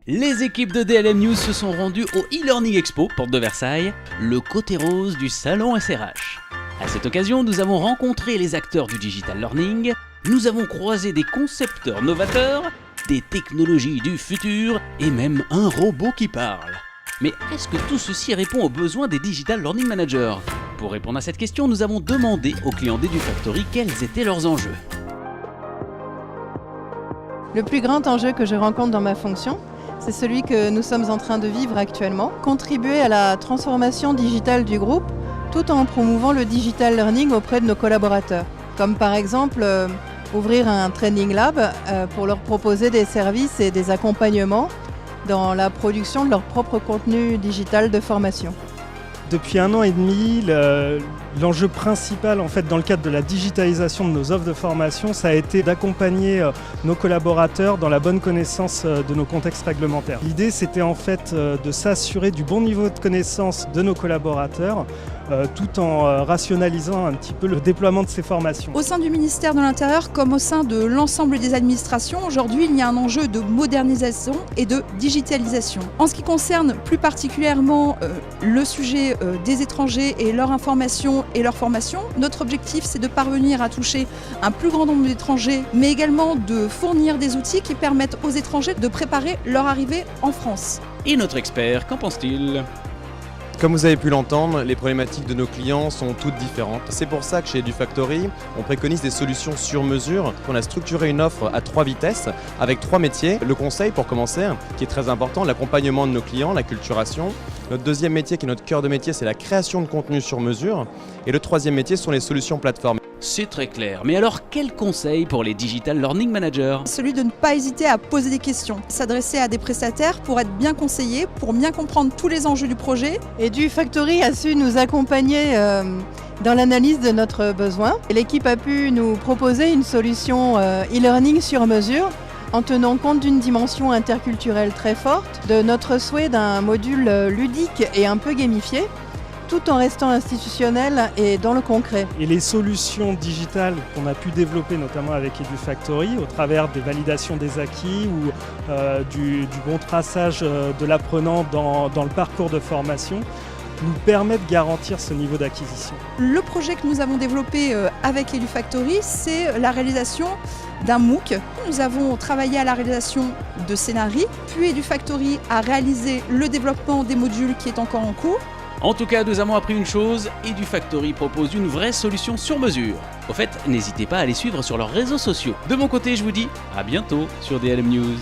Les équipes de DLM News se sont rendues au e-learning expo, porte de Versailles, le côté rose du salon SRH. À cette occasion, nous avons rencontré les acteurs du digital learning, nous avons croisé des concepteurs novateurs, des technologies du futur et même un robot qui parle. Mais est-ce que tout ceci répond aux besoins des digital learning managers? Pour répondre à cette question, nous avons demandé aux clients d'EduFactory quels étaient leurs enjeux. Le plus grand enjeu que je rencontre dans ma fonction, c'est celui que nous sommes en train de vivre actuellement, contribuer à la transformation digitale du groupe tout en promouvant le digital learning auprès de nos collaborateurs. Comme par exemple ouvrir un training lab pour leur proposer des services et des accompagnements dans la production de leur propre contenu digital de formation. Depuis 1 an et demi, l'enjeu principal en fait, dans le cadre de la digitalisation de nos offres de formation, ça a été d'accompagner nos collaborateurs dans la bonne connaissance de nos contextes réglementaires. L'idée, c'était en fait de s'assurer du bon niveau de connaissance de nos collaborateurs tout en rationalisant un petit peu le déploiement de ces formations. Au sein du ministère de l'Intérieur comme au sein de l'ensemble des administrations, aujourd'hui il y a un enjeu de modernisation et de digitalisation. En ce qui concerne plus particulièrement le sujet des étrangers et leur information et leur formation, notre objectif c'est de parvenir à toucher un plus grand nombre d'étrangers, mais également de fournir des outils qui permettent aux étrangers de préparer leur arrivée en France. Et notre expert, qu'en pense-t-il ? Comme vous avez pu l'entendre, les problématiques de nos clients sont toutes différentes. C'est pour ça que chez EduFactory, on préconise des solutions sur mesure. On a structuré une offre à 3 vitesses avec 3 métiers. Le conseil pour commencer, qui est très important, l'accompagnement de nos clients, la culturation. Notre deuxième métier, qui est notre cœur de métier, c'est la création de contenu sur mesure. Et le troisième métier sont les solutions plateformes. C'est très clair, mais alors quel conseil pour les digital learning managers? Celui de ne pas hésiter à poser des questions, s'adresser à des prestataires pour être bien conseillé, pour bien comprendre tous les enjeux du projet. EduFactory a su nous accompagner dans l'analyse de notre besoin. L'équipe a pu nous proposer une solution e-learning sur mesure en tenant compte d'une dimension interculturelle très forte, de notre souhait d'un module ludique et un peu gamifié, tout en restant institutionnel et dans le concret. Et les solutions digitales qu'on a pu développer notamment avec EduFactory au travers des validations des acquis ou du bon traçage de l'apprenant dans le parcours de formation nous permettent de garantir ce niveau d'acquisition. Le projet que nous avons développé avec EduFactory, c'est la réalisation d'un MOOC. Nous avons travaillé à la réalisation de scénarii, puis EduFactory a réalisé le développement des modules qui est encore en cours. En tout cas, nous avons appris une chose, EduFactory propose une vraie solution sur mesure. Au fait, n'hésitez pas à les suivre sur leurs réseaux sociaux. De mon côté, je vous dis à bientôt sur DLM News.